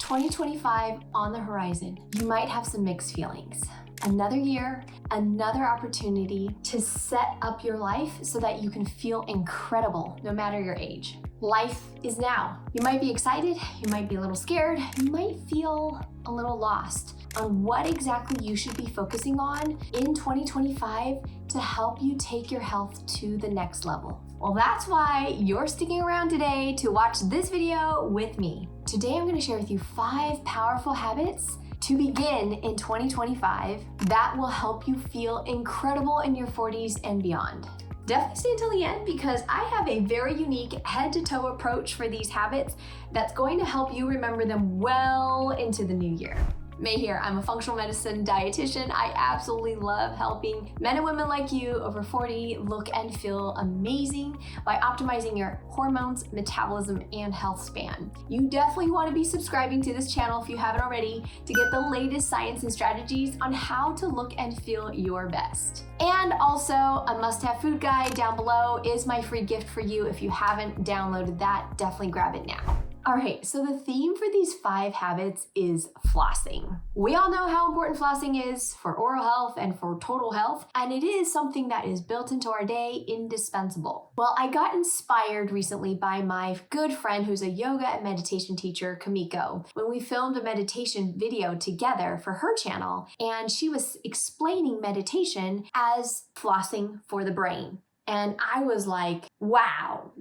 2025 on the horizon, you might have some mixed feelings. Another year, another opportunity to set up your life so that you can feel incredible no matter your age. Life is now. You might be excited, you might be a little scared, you might feel a little lost on what exactly you should be focusing on in 2025 to help you take your health to the next level. Well, that's why you're sticking around today to watch this video with me. Today, I'm going to share with you 5 powerful habits to begin in 2025 that will help you feel incredible in your 40s and beyond. Definitely stay until the end because I have a very unique head-to-toe approach for these habits that's going to help you remember them well into the new year. May here, I'm a functional medicine dietitian. I absolutely love helping men and women like you over 40 look and feel amazing by optimizing your hormones, metabolism, and health span. You definitely want to be subscribing to this channel if you haven't already to get the latest science and strategies on how to look and feel your best. And also, a must-have food guide down below is my free gift for you. If you haven't downloaded that, definitely grab it now. All right, so the theme for these 5 habits is flossing. We all know how important flossing is for oral health and for total health, and it is something that is built into our day, indispensable. Well, I got inspired recently by my good friend who's a yoga and meditation teacher, Kamiko, when we filmed a meditation video together for her channel, and she was explaining meditation as flossing for the brain. And I was like, wow,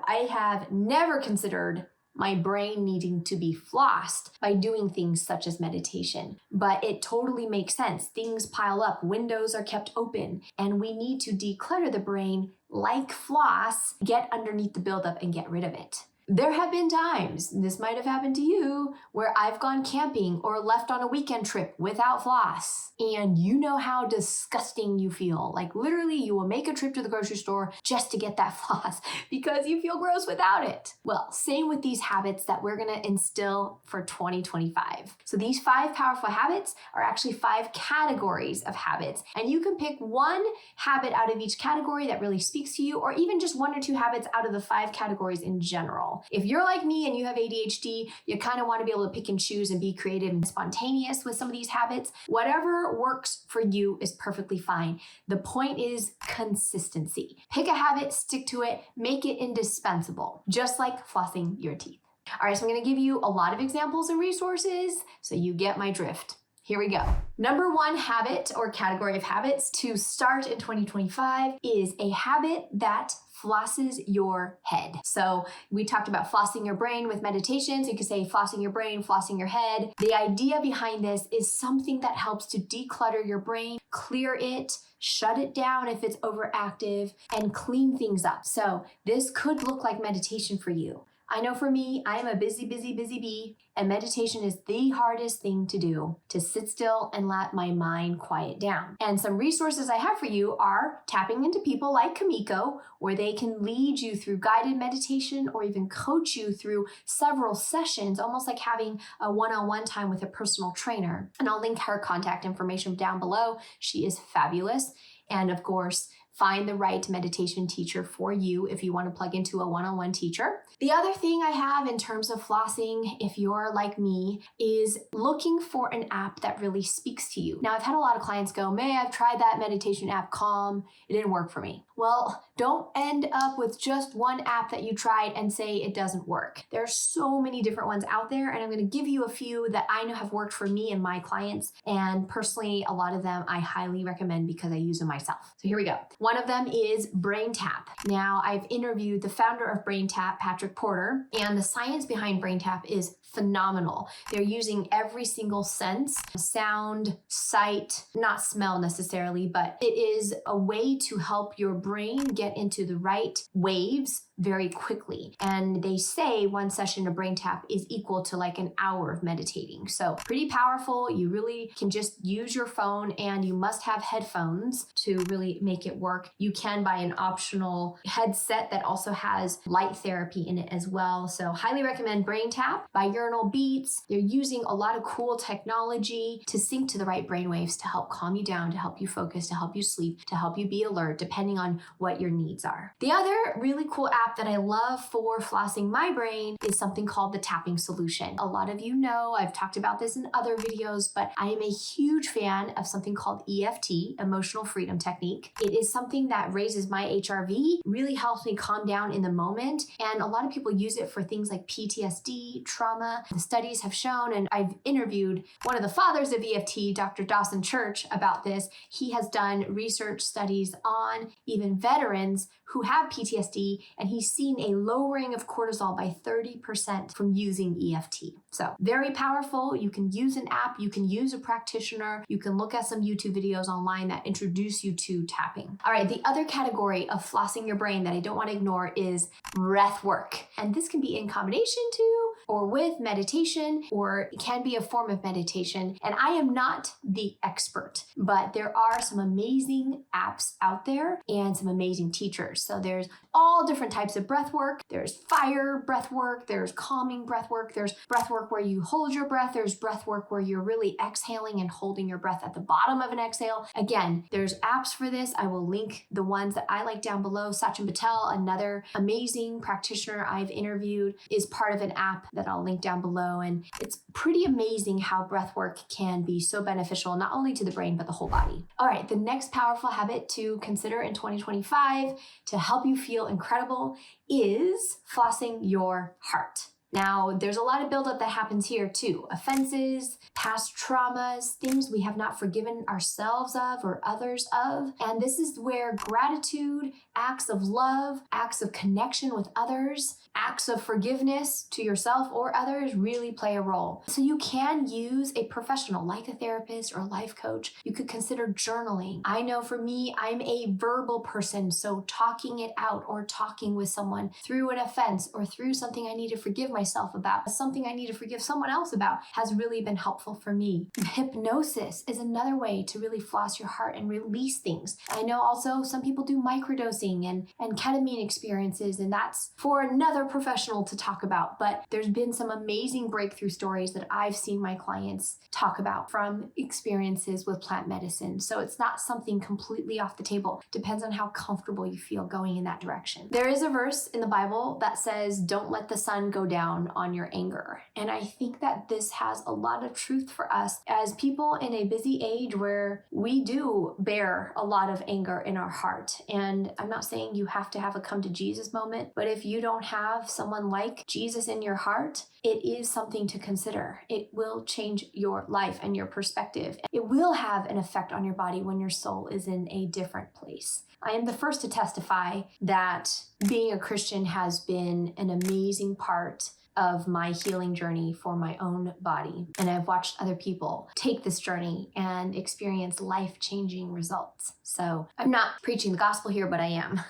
I have never considered my brain needing to be flossed by doing things such as meditation. But it totally makes sense. Things pile up, windows are kept open, and we need to declutter the brain like floss, get underneath the buildup and get rid of it. There have been times, this might have happened to you, where I've gone camping or left on a weekend trip without floss. And you know how disgusting you feel. Like literally you will make a trip to the grocery store just to get that floss because you feel gross without it. Well, same with these habits that we're gonna instill for 2025. So these 5 powerful habits are actually 5 categories of habits. And you can pick one habit out of each category that really speaks to you, or even just 1 or 2 habits out of the 5 categories in general. If you're like me and you have ADHD, you kind of want to be able to pick and choose and be creative and spontaneous with some of these habits. Whatever works for you is perfectly fine. The point is consistency. Pick a habit, stick to it, make it indispensable, just like flossing your teeth. All right, so I'm going to give you a lot of examples and resources so you get my drift. Here we go. Number 1 habit or category of habits to start in 2025 is a habit that flosses your head. So we talked about flossing your brain with meditation. So you could say flossing your brain, flossing your head. The idea behind this is something that helps to declutter your brain, clear it, shut it down if it's overactive, and clean things up. So this could look like meditation for you. I know for me, I am a busy bee, and meditation is the hardest thing to do, to sit still and let my mind quiet down. And some resources I have for you are tapping into people like Kamiko, where they can lead you through guided meditation or even coach you through several sessions, almost like having a one-on-one time with a personal trainer. And I'll link her contact information down below. She is fabulous. And of course, find the right meditation teacher for you if you want to plug into a one-on-one teacher. The other thing I have in terms of flossing, if you're like me, is looking for an app that really speaks to you. Now, I've had a lot of clients go, May, I've tried that meditation app, Calm. It didn't work for me. Well, don't end up with just one app that you tried and say it doesn't work. There are so many different ones out there, and I'm going to give you a few that I know have worked for me and my clients. And personally, a lot of them I highly recommend because I use them myself. So here we go. One of them is BrainTap. Now, I've interviewed the founder of BrainTap, Patrick Porter, and the science behind BrainTap is phenomenal. They're using every single sense, sound, sight, not smell necessarily, but it is a way to help your brain get into the right waves very quickly. And they say one session of BrainTap is equal to like an hour of meditating. So pretty powerful. You really can just use your phone, and you must have headphones to really make it work. work. You can buy an optional headset that also has light therapy in it as well. So highly recommend Brain Tap by Urinal Beats. They're using a lot of cool technology to sync to the right brainwaves to help calm you down, to help you focus, to help you sleep, to help you be alert, depending on what your needs are. The other really cool app that I love for flossing my brain is something called the Tapping Solution. A lot of you know, I've talked about this in other videos, but I am a huge fan of something called EFT, Emotional Freedom Technique. It is something that raises my HRV, really helps me calm down in the moment, and a lot of people use it for things like PTSD, trauma. The studies have shown, and I've interviewed one of the fathers of EFT, Dr. Dawson Church, about this. He has done research studies on even veterans who have PTSD, and he's seen a lowering of cortisol by 30% from using EFT. So very powerful. You can use an app, you can use a practitioner, you can look at some YouTube videos online that introduce you to tapping. All right, the other category of flossing your brain that I don't want to ignore is breath work. And this can be in combination too, or with meditation, or it can be a form of meditation. And I am not the expert, but there are some amazing apps out there and some amazing teachers. So there's all different types of breath work. There's fire breath work, there's calming breath work, there's breath work where you hold your breath, there's breath work where you're really exhaling and holding your breath at the bottom of an exhale. Again, there's apps for this. I will link the ones that I like down below. Sachin Patel, another amazing practitioner I've interviewed, is part of an app that I'll link down below. And it's pretty amazing how breath work can be so beneficial, not only to the brain, but the whole body. All right, the next powerful habit to consider in 2025 to help you feel incredible is flossing your heart. Now, there's a lot of buildup that happens here too. Offenses, past traumas, things we have not forgiven ourselves of or others of. And this is where gratitude, acts of love, acts of connection with others, acts of forgiveness to yourself or others really play a role. So you can use a professional like a therapist or a life coach. You could consider journaling. I know for me, I'm a verbal person, so talking it out or talking with someone through an offense or through something I need to forgive myself about, something I need to forgive someone else about, has really been helpful for me. Hypnosis is another way to really floss your heart and release things. I know also some people do microdosing and ketamine experiences, and that's for another professional to talk about, but there's been some amazing breakthrough stories that I've seen my clients talk about from experiences with plant medicine. So it's not something completely off the table. Depends on how comfortable you feel going in that direction. There is a verse in the Bible that says, "Don't let the sun go down on your anger." And I think that this has a lot of truth for us as people in a busy age where we do bear a lot of anger in our heart. And I'm not saying you have to have a come to Jesus moment, but if you don't have someone like Jesus in your heart, it is something to consider. It will change your life and your perspective. It will have an effect on your body when your soul is in a different place. I am the first to testify that being a Christian has been an amazing part of my healing journey for my own body. And I've watched other people take this journey and experience life-changing results. So I'm not preaching the gospel here, but I am.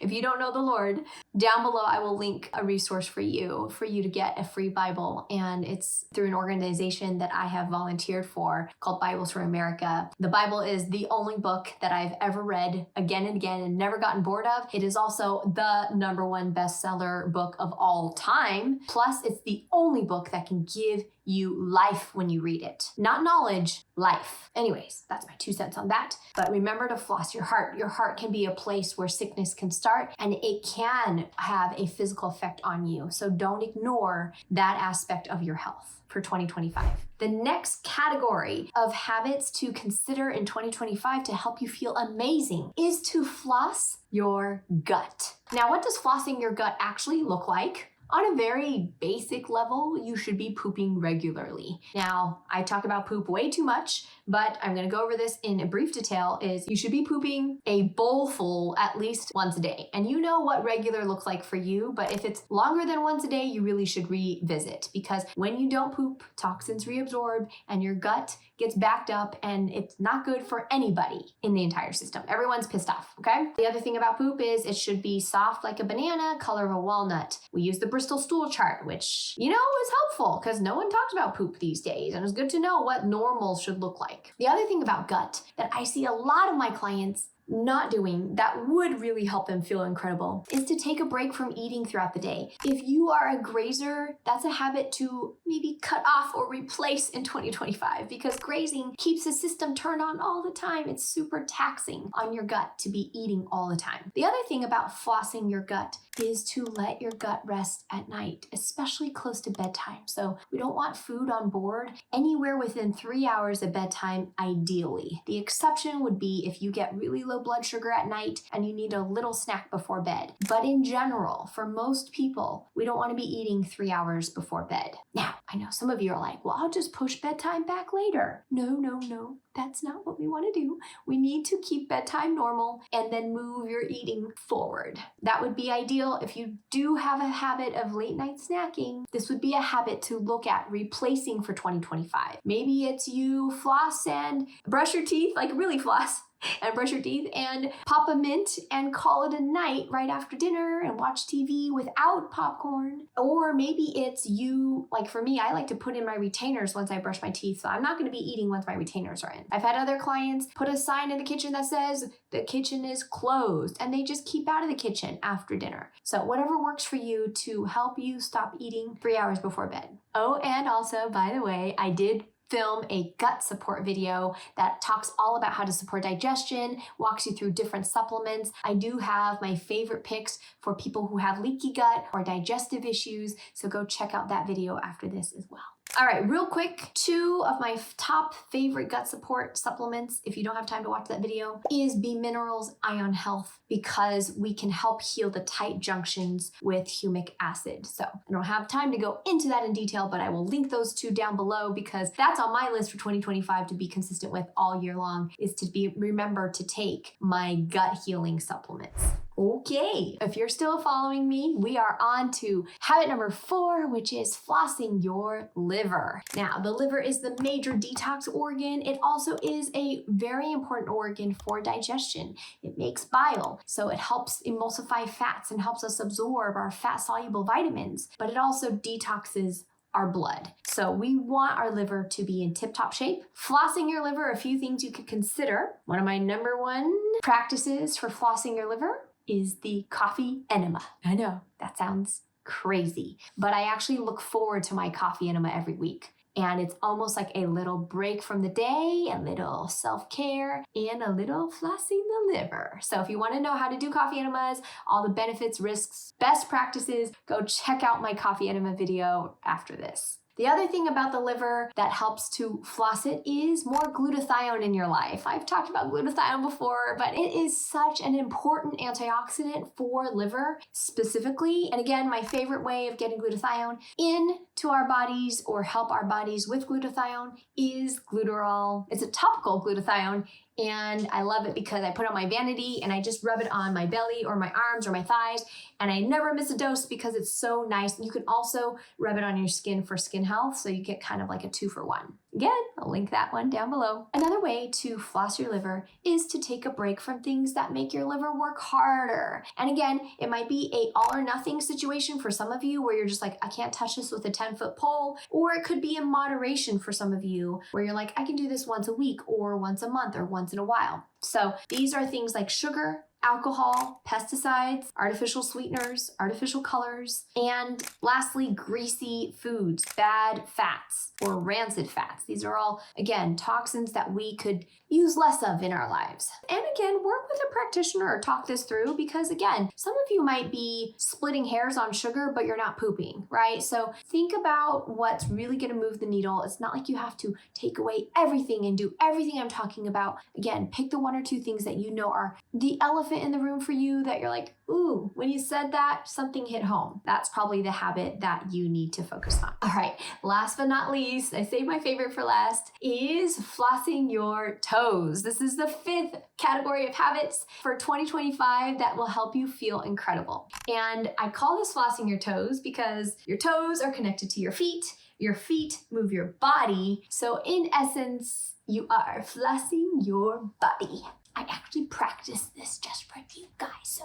If you don't know the Lord, down below I will link a resource for you to get a free Bible. And it's through an organization that I have volunteered for called Bibles for America. The Bible is the only book that I've ever read again and again and never gotten bored of. It is also the #1 bestseller book of all time. Plus, it's the only book that can give you life when you read it. Not knowledge, life. Anyways, that's my 2 cents on that. But remember to floss your heart. Your heart can be a place where sickness can start, and it can have a physical effect on you. So don't ignore that aspect of your health for 2025. The next category of habits to consider in 2025 to help you feel amazing is to floss your gut. Now, what does flossing your gut actually look like? On a very basic level, you should be pooping regularly. Now, I talk about poop way too much, but I'm gonna go over this in a brief detail, is you should be pooping a bowl full at least once a day. And you know what regular looks like for you, but if it's longer than once a day, you really should revisit, because when you don't poop, toxins reabsorb and your gut gets backed up, and it's not good for anybody in the entire system. Everyone's pissed off, okay? The other thing about poop is it should be soft like a banana, color of a walnut. We use the Bristol stool chart, which, you know, is helpful because no one talks about poop these days, and it's good to know what normal should look like. The other thing about gut that I see a lot of my clients not doing that would really help them feel incredible is to take a break from eating throughout the day. If you are a grazer, that's a habit to maybe cut off or replace in 2025, because grazing keeps the system turned on all the time. It's super taxing on your gut to be eating all the time. The other thing about flossing your gut is to let your gut rest at night, especially close to bedtime. So we don't want food on board anywhere within 3 hours of bedtime, ideally. The exception would be if you get really low blood sugar at night and you need a little snack before bed. But in general, for most people, we don't want to be eating 3 hours before bed. Now, I know some of you are like, well, I'll just push bedtime back later. No. That's not what we want to do. We need to keep bedtime normal and then move your eating forward. That would be ideal. If you do have a habit of late night snacking, this would be a habit to look at replacing for 2025. Maybe it's you floss and brush your teeth, like really floss, and brush your teeth and pop a mint and call it a night right after dinner and watch TV without popcorn. Or maybe it's you, like for me, I like to put in my retainers once I brush my teeth, so I'm not going to be eating once my retainers are in. I've had other clients put a sign in the kitchen that says the kitchen is closed, and they just keep out of the kitchen after dinner. So whatever works for you to help you stop eating 3 hours before bed. Oh, and also, by the way, I did film a gut support video that talks all about how to support digestion, walks you through different supplements. I do have my favorite picks for people who have leaky gut or digestive issues, so go check out that video after this as well. All right, real quick, 2 of my top favorite gut support supplements, if you don't have time to watch that video, is B Minerals Ion Health, because we can help heal the tight junctions with humic acid. So I don't have time to go into that in detail, but I will link those 2 down below, because that's on my list for 2025 to be consistent with all year long, is to remember to take my gut healing supplements. Okay, if you're still following me, we are on to habit number 4, which is flossing your liver. Now, the liver is the major detox organ. It also is a very important organ for digestion. It makes bile, so it helps emulsify fats and helps us absorb our fat-soluble vitamins, but it also detoxes our blood. So we want our liver to be in tip-top shape. Flossing your liver, a few things you could consider. One of my number 1 practices for flossing your liver is the coffee enema. I know, that sounds crazy, but I actually look forward to my coffee enema every week. And it's almost like a little break from the day, a little self-care, and a little flossing the liver. So if you want to know how to do coffee enemas, all the benefits, risks, best practices, go check out my coffee enema video after this. The other thing about the liver that helps to floss it is more glutathione in your life. I've talked about glutathione before, but it is such an important antioxidant for liver specifically. And again, my favorite way of getting glutathione into our bodies or help our bodies with glutathione is glutarol. It's a topical glutathione, and I love it because I put it on my vanity and I just rub it on my belly or my arms or my thighs, and I never miss a dose because it's so nice. You can also rub it on your skin for skin health, so you get kind of like a 2-for-1. Again, I'll link that one down below. Another way to floss your liver is to take a break from things that make your liver work harder. And again, it might be a all or nothing situation for some of you where you're just like, I can't touch this with a 10-foot pole, or it could be in moderation for some of you where you're like, I can do this once a week or once a month or once in a while. So these are things like sugar, alcohol, pesticides, artificial sweeteners, artificial colors, and lastly, greasy foods, bad fats, or rancid fats. These are all, again, toxins that we could use less of in our lives. And again, work with a practitioner or talk this through, because again, some of you might be splitting hairs on sugar, but you're not pooping, right? So think about what's really gonna move the needle. It's not like you have to take away everything and do everything I'm talking about. Again, pick the 1 or 2 things that you know are the elephant in the room for you that you're like, ooh, when you said that, something hit home. That's probably the habit that you need to focus on. All right, last but not least, I saved my favorite for last, is flossing your toes. This is the 5th category of habits for 2025 that will help you feel incredible. And I call this flossing your toes because your toes are connected to your feet move your body. So in essence, you are flossing your body. I actually practice this just for you guys, so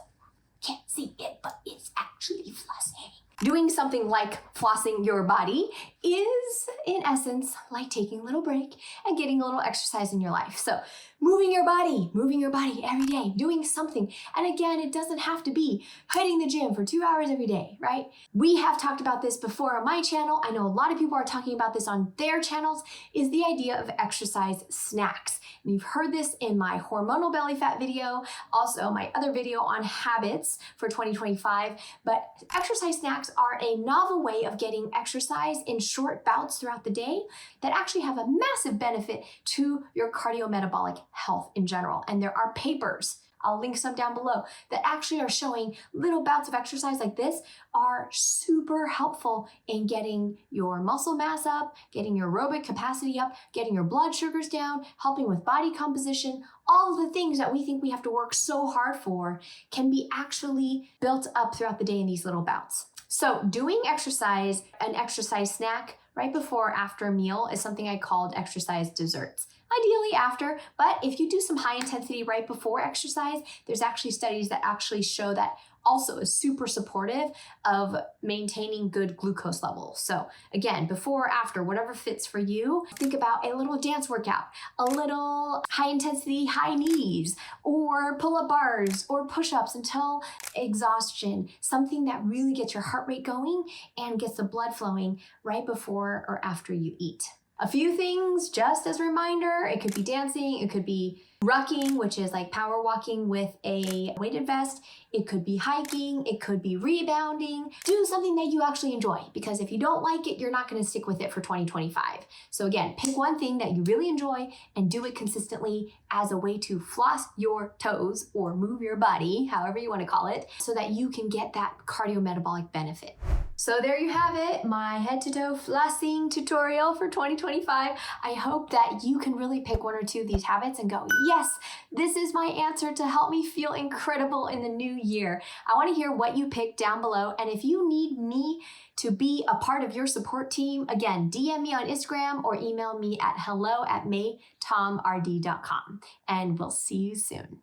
can't see it, but it's actually flossing. Doing something like flossing your body is, in essence, like taking a little break and getting a little exercise in your life. So moving your body every day, doing something. And again, it doesn't have to be hitting the gym for 2 hours every day, right? We have talked about this before on my channel. I know a lot of people are talking about this on their channels, is the idea of exercise snacks. And you've heard this in my hormonal belly fat video, also my other video on habits for 2025, but exercise snacks are a novel way of getting exercise in short bouts throughout the day that actually have a massive benefit to your cardiometabolic health in general. And there are papers, I'll link some down below, that actually are showing little bouts of exercise like this are super helpful in getting your muscle mass up, getting your aerobic capacity up, getting your blood sugars down, helping with body composition. All of the things that we think we have to work so hard for can be actually built up throughout the day in these little bouts. So doing exercise, an exercise snack right before or after a meal is something I called exercise desserts. Ideally after, but if you do some high intensity right before exercise, there's actually studies that actually show that also is super supportive of maintaining good glucose levels. So again, before or after, whatever fits for you, think about a little dance workout, a little high intensity high knees, or pull-up bars, or push-ups until exhaustion, something that really gets your heart rate going and gets the blood flowing right before or after you eat. A few things just as a reminder, it could be dancing, it could be rucking, which is like power walking with a weighted vest. It could be hiking, it could be rebounding. Do something that you actually enjoy, because if you don't like it, you're not gonna stick with it for 2025. So again, pick one thing that you really enjoy and do it consistently as a way to floss your toes or move your body, however you wanna call it, so that you can get that cardiometabolic benefit. So there you have it, my head to toe flossing tutorial for 2025. I hope that you can really pick one or two of these habits and go, yes, this is my answer to help me feel incredible in the new year. I want to hear what you picked down below. And if you need me to be a part of your support team, again, DM me on Instagram or email me at hello@maytomrd.com. And we'll see you soon.